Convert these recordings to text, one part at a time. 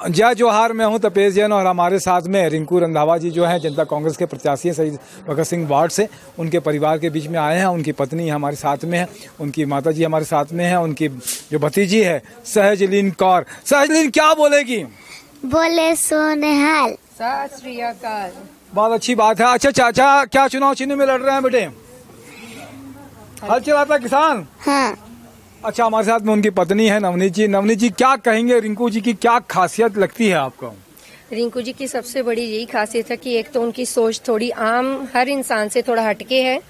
जय जोहार, मैं हूं तपेश जैन और हमारे साथ में रिंकू रंधावा जी जो हैं जनता कांग्रेस के प्रत्याशी हैं शहीद भगत सिंह वार्ड से। उनके परिवार के बीच में आए हैं। उनकी पत्नी हमारे साथ में है, उनकी माता जी हमारे साथ में है, उनकी जो भतीजी है सहजलीन कौर। सहजलीन क्या बोलेगी? बोले सोनेहाल। सत श्री अकाल। बहुत अच्छी बात है। अच्छा चाचा क्या चुनाव चिन्ह में लड़ रहे हैं बेटे? हल चलाता किसान। हाँ, अच्छा, हमारे साथ में उनकी पत्नी है नवनीत जी। नवनीत जी क्या कहेंगे, रिंकू जी की क्या खासियत लगती है आपको? रिंकू जी की सबसे बड़ी यही खासियत है कि एक तो उनकी सोच थोड़ी आम हर इंसान से थोड़ा हटके है।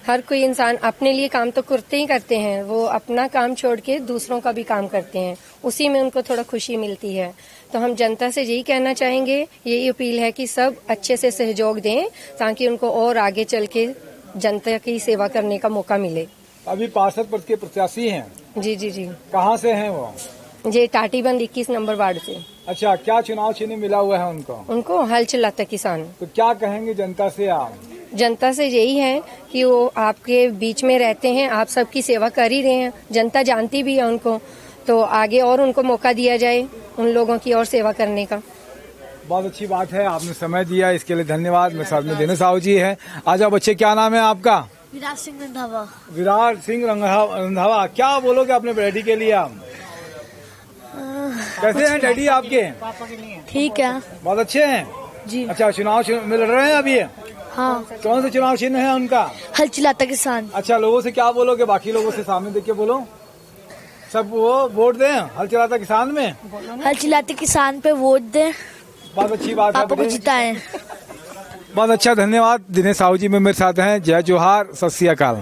हर कोई इंसान अपने लिए काम तो करते ही करते हैं, वो अपना काम छोड़ के दूसरों का भी काम करते हैं, उसी में उनको थोड़ा खुशी मिलती है। तो हम जनता से यही कहना चाहेंगे, यही अपील है कि सब अच्छे से सहयोग दें ताकि उनको और आगे चल के जनता की सेवा करने का मौका मिले। अभी पार्षद पद के प्रत्याशी हैं। जी जी जी, कहाँ से हैं वो? ये टाटीबंद 21 नंबर वार्ड से। अच्छा, क्या चुनाव चिन्ह मिला हुआ है उनको हल चलाता किसान। तो क्या कहेंगे जनता से आप? जनता से यही है कि वो आपके बीच में रहते हैं, आप सबकी सेवा कर ही रहे हैं, जनता जानती भी है उनको, तो आगे और उनको मौका दिया जाए उन लोगों की और सेवा करने का। बहुत अच्छी बात है, आपने समय दिया इसके लिए धन्यवाद। मेरे साथ में दिनेश साहू जी है। आजा बच्चे, क्या नाम है आपका? विराट सिंह रंधावा। विराट सिंह रंधावा, क्या बोलोगे अपने डैडी के लिए आप? कैसे हैं डैडी आपके? ठीक है बहुत अच्छे हैं जी। अच्छा, चुनाव मिल रहे हैं अभी? हाँ, कौन सा चुनाव चिन्ह है उनका? हल चलाता किसान। अच्छा, लोगों से क्या बोलोगे? बाकी लोगों से सामने देख के बोलो, सब वो वोट दें हल चलाता किसान में। हल चलाते किसान पे वोट दे, बहुत अच्छी बात है पापा को बेटे। जिताएं। बहुत अच्छा, धन्यवाद। दिनेश साहू जी में मेरे साथ हैं। जय जोहार, सत श्री अकाल।